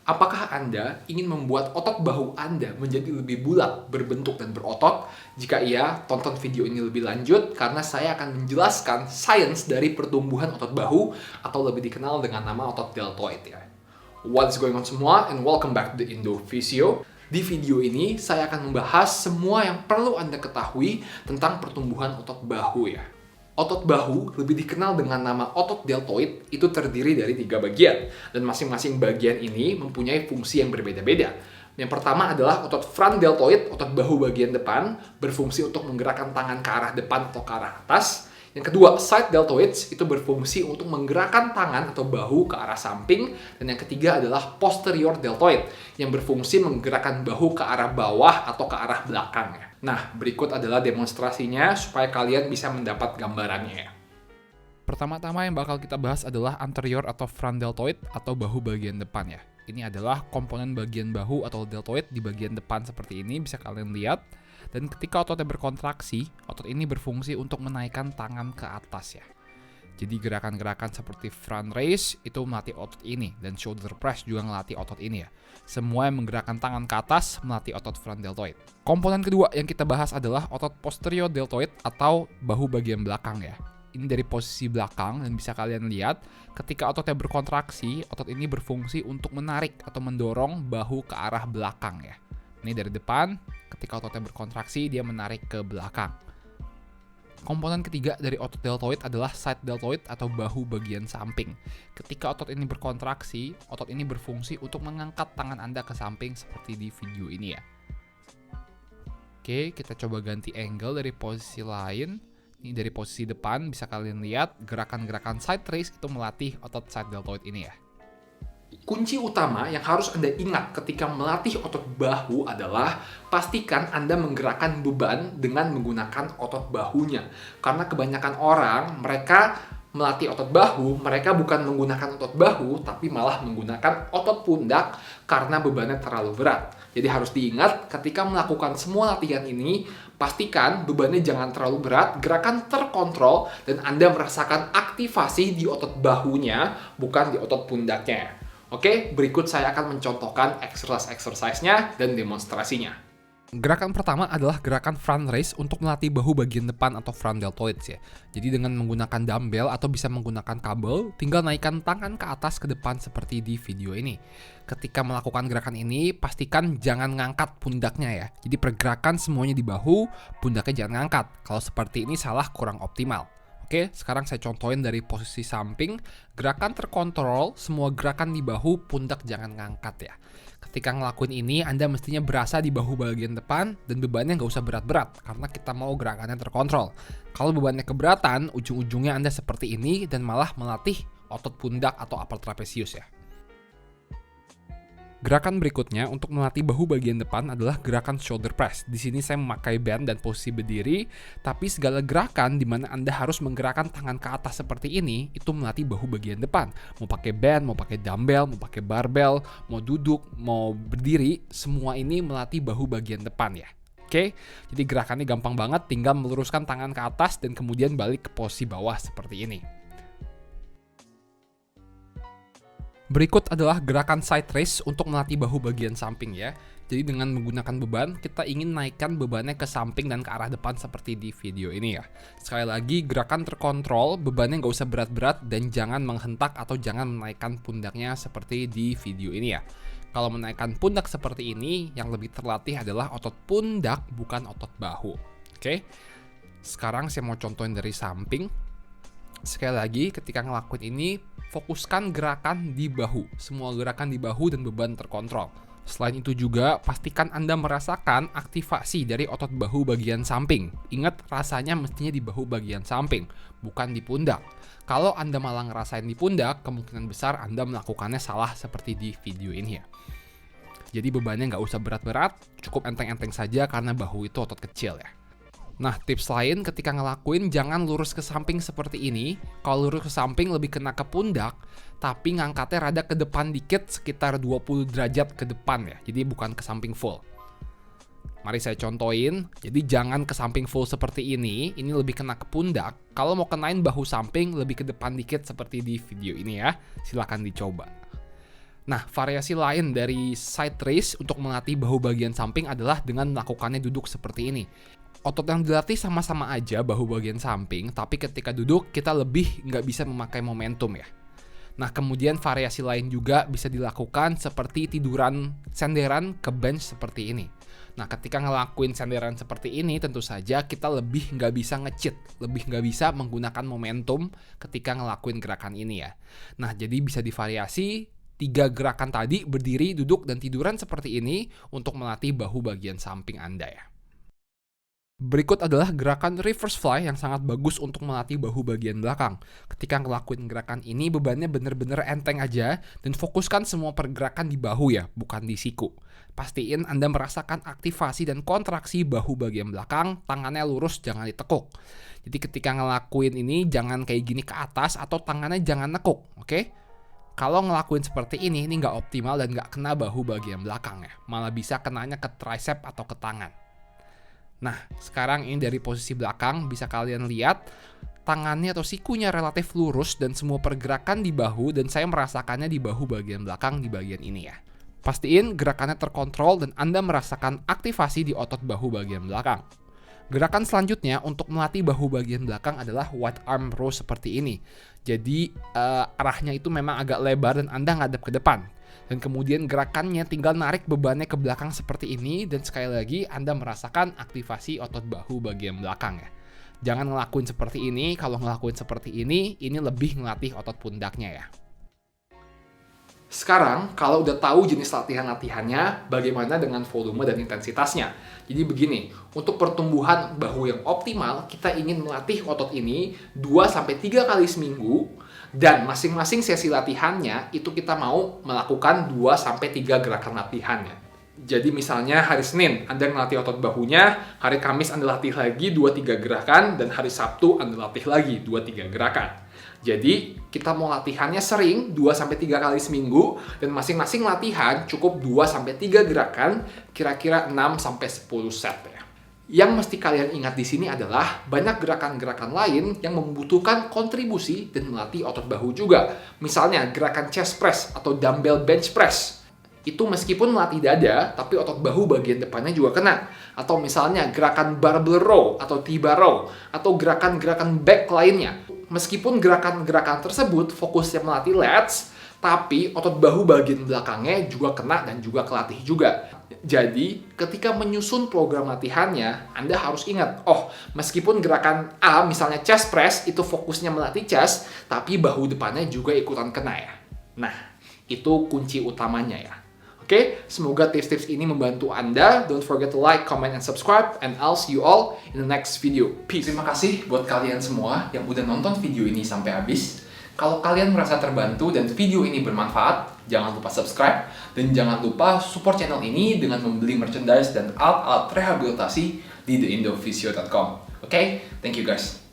Apakah Anda ingin membuat otot bahu Anda menjadi lebih bulat, berbentuk, dan berotot? Jika iya, tonton video ini lebih lanjut karena saya akan menjelaskan sains dari pertumbuhan otot bahu atau lebih dikenal dengan nama otot deltoid ya. What's going on semua and welcome back to the Indo Physio. Di video ini saya akan membahas semua yang perlu Anda ketahui tentang pertumbuhan otot bahu ya. Otot bahu, lebih dikenal dengan nama otot deltoid, itu terdiri dari 3 bagian. Dan masing-masing bagian ini mempunyai fungsi yang berbeda-beda. Yang pertama adalah otot front deltoid, otot bahu bagian depan, berfungsi untuk menggerakkan tangan ke arah depan atau ke arah atas. Yang kedua, side deltoids, itu berfungsi untuk menggerakkan tangan atau bahu ke arah samping. Dan yang ketiga adalah posterior deltoid, yang berfungsi menggerakkan bahu ke arah bawah atau ke arah belakang. Nah, berikut adalah demonstrasinya supaya kalian bisa mendapat gambarannya. Pertama-tama yang bakal kita bahas adalah anterior atau front deltoid atau bahu bagian depan ya. Ini adalah komponen bagian bahu atau deltoid di bagian depan seperti ini, bisa kalian lihat. Dan ketika ototnya berkontraksi, otot ini berfungsi untuk menaikkan tangan ke atas ya. Jadi gerakan-gerakan seperti front raise itu melatih otot ini, dan shoulder press juga melatih otot ini ya. Semua yang menggerakkan tangan ke atas melatih otot front deltoid. Komponen kedua yang kita bahas adalah otot posterior deltoid atau bahu bagian belakang ya. Ini dari posisi belakang dan bisa kalian lihat ketika ototnya berkontraksi, otot ini berfungsi untuk menarik atau mendorong bahu ke arah belakang ya. Ini dari depan, ketika ototnya berkontraksi dia menarik ke belakang. Komponen ketiga dari otot deltoid adalah side deltoid atau bahu bagian samping. Ketika otot ini berkontraksi, otot ini berfungsi untuk mengangkat tangan Anda ke samping seperti di video ini ya. Oke, kita coba ganti angle dari posisi lain. Ini dari posisi depan, bisa kalian lihat gerakan-gerakan side raise itu melatih otot side deltoid ini ya. Kunci utama yang harus Anda ingat ketika melatih otot bahu adalah pastikan Anda menggerakkan beban dengan menggunakan otot bahunya. Karena kebanyakan orang, mereka melatih otot bahu, mereka bukan menggunakan otot bahu, tapi malah menggunakan otot pundak karena bebannya terlalu berat. Jadi harus diingat ketika melakukan semua latihan ini, pastikan bebannya jangan terlalu berat, gerakan terkontrol, dan Anda merasakan aktivasi di otot bahunya, bukan di otot pundaknya. Oke, berikut saya akan mencontohkan exercise-nya dan demonstrasinya. Gerakan pertama adalah gerakan front raise untuk melatih bahu bagian depan atau front deltoids ya. Jadi dengan menggunakan dumbbell atau bisa menggunakan kabel, tinggal naikkan tangan ke atas ke depan seperti di video ini. Ketika melakukan gerakan ini, pastikan jangan ngangkat pundaknya ya. Jadi pergerakan semuanya di bahu, pundaknya jangan ngangkat. Kalau seperti ini salah, kurang optimal. Oke, sekarang saya contohin dari posisi samping. Gerakan terkontrol, semua gerakan di bahu, pundak jangan ngangkat ya. Ketika ngelakuin ini, Anda mestinya berasa di bahu bagian depan dan bebannya nggak usah berat-berat karena kita mau gerakannya terkontrol. Kalau bebannya keberatan, ujung-ujungnya Anda seperti ini dan malah melatih otot pundak atau upper trapezius ya. Gerakan berikutnya untuk melatih bahu bagian depan adalah gerakan shoulder press. Di sini saya memakai band dan posisi berdiri, tapi segala gerakan di mana Anda harus menggerakkan tangan ke atas seperti ini, itu melatih bahu bagian depan. Mau pakai band, mau pakai dumbbell, mau pakai barbell, mau duduk, mau berdiri, semua ini melatih bahu bagian depan ya. Oke, jadi gerakannya gampang banget, tinggal meluruskan tangan ke atas dan kemudian balik ke posisi bawah seperti ini. Berikut adalah gerakan side raise untuk melatih bahu bagian samping ya. Jadi dengan menggunakan beban, kita ingin naikkan bebannya ke samping dan ke arah depan seperti di video ini ya. Sekali lagi, gerakan terkontrol, bebannya nggak usah berat-berat dan jangan menghentak atau jangan menaikkan pundaknya seperti di video ini ya. Kalau menaikkan pundak seperti ini, yang lebih terlatih adalah otot pundak, bukan otot bahu. Oke, sekarang saya mau contohin dari samping. Sekali lagi, ketika ngelakuin ini, fokuskan gerakan di bahu. Semua gerakan di bahu dan beban terkontrol. Selain itu juga, pastikan Anda merasakan aktivasi dari otot bahu bagian samping. Ingat, rasanya mestinya di bahu bagian samping, bukan di pundak. Kalau Anda malah ngerasain di pundak, kemungkinan besar Anda melakukannya salah seperti di video ini ya. Jadi bebannya nggak usah berat-berat, cukup enteng-enteng saja karena bahu itu otot kecil ya. Nah, tips lain ketika ngelakuin jangan lurus ke samping seperti ini. Kalau lurus ke samping lebih kena ke pundak, tapi ngangkatnya rada ke depan dikit sekitar 20 derajat ke depan ya. Jadi bukan ke samping full. Mari saya contohin. Jadi jangan ke samping full seperti ini lebih kena ke pundak. Kalau mau kenain bahu samping lebih ke depan dikit seperti di video ini ya. Silakan dicoba. Nah, variasi lain dari side raise untuk melatih bahu bagian samping adalah dengan melakukannya duduk seperti ini. Otot yang dilatih sama-sama aja bahu bagian samping, tapi ketika duduk kita lebih nggak bisa memakai momentum ya. Nah, kemudian variasi lain juga bisa dilakukan seperti tiduran senderan ke bench seperti ini. Nah, ketika ngelakuin senderan seperti ini, tentu saja kita lebih nggak bisa nge-cheat, lebih nggak bisa menggunakan momentum ketika ngelakuin gerakan ini ya. Nah, jadi bisa divariasi 3 gerakan tadi, berdiri, duduk, dan tiduran seperti ini untuk melatih bahu bagian samping Anda ya. Berikut adalah gerakan reverse fly yang sangat bagus untuk melatih bahu bagian belakang. Ketika ngelakuin gerakan ini, bebannya bener-bener enteng aja dan fokuskan semua pergerakan di bahu ya, bukan di siku. Pastiin Anda merasakan aktivasi dan kontraksi bahu bagian belakang, tangannya lurus, jangan ditekuk. Jadi ketika ngelakuin ini, jangan kayak gini ke atas atau tangannya jangan nekuk, oke? Kalau ngelakuin seperti ini nggak optimal dan nggak kena bahu bagian belakang ya. Malah bisa kenanya ke tricep atau ke tangan. Nah, sekarang ini dari posisi belakang bisa kalian lihat tangannya atau sikunya relatif lurus dan semua pergerakan di bahu, dan saya merasakannya di bahu bagian belakang di bagian ini ya. Pastiin gerakannya terkontrol dan Anda merasakan aktivasi di otot bahu bagian belakang. Gerakan selanjutnya untuk melatih bahu bagian belakang adalah wide arm row seperti ini. Jadi arahnya itu memang agak lebar dan Anda ngadep ke depan. Dan kemudian gerakannya tinggal narik bebannya ke belakang seperti ini, dan sekali lagi Anda merasakan aktivasi otot bahu bagian belakang ya. Jangan ngelakuin seperti ini, kalau ngelakuin seperti ini lebih ngelatih otot pundaknya ya. Sekarang, kalau udah tahu jenis latihan-latihannya, bagaimana dengan volume dan intensitasnya? Jadi begini, untuk pertumbuhan bahu yang optimal, kita ingin melatih otot ini 2-3 kali seminggu, dan masing-masing sesi latihannya itu kita mau melakukan 2-3 gerakan latihannya. Jadi misalnya hari Senin Anda ngelatih otot bahunya, hari Kamis Anda latih lagi 2-3 gerakan, dan hari Sabtu Anda latih lagi 2-3 gerakan. Jadi kita mau latihannya sering 2-3 kali seminggu, dan masing-masing latihan cukup 2-3 gerakan, kira-kira 6-10 set ya. Yang mesti kalian ingat di sini adalah banyak gerakan-gerakan lain yang membutuhkan kontribusi dan melatih otot bahu juga. Misalnya gerakan chest press atau dumbbell bench press. Itu meskipun melatih dada, tapi otot bahu bagian depannya juga kena. Atau misalnya gerakan barbell row atau T-bar row, atau gerakan-gerakan back lainnya. Meskipun gerakan-gerakan tersebut fokusnya melatih lats, tapi otot bahu bagian belakangnya juga kena dan juga kelatih juga. Jadi, ketika menyusun program latihannya, Anda harus ingat, meskipun gerakan A, misalnya chest press, itu fokusnya melatih chest, tapi bahu depannya juga ikutan kena ya. Nah, itu kunci utamanya ya. Oke, semoga tips-tips ini membantu Anda. Don't forget to like, comment, and subscribe. And I'll see you all in the next video. Peace. Terima kasih buat kalian semua yang udah nonton video ini sampai habis. Kalau kalian merasa terbantu dan video ini bermanfaat, jangan lupa subscribe. Dan jangan lupa support channel ini dengan membeli merchandise dan alat-alat rehabilitasi di theindophysio.com. Oke, thank you guys.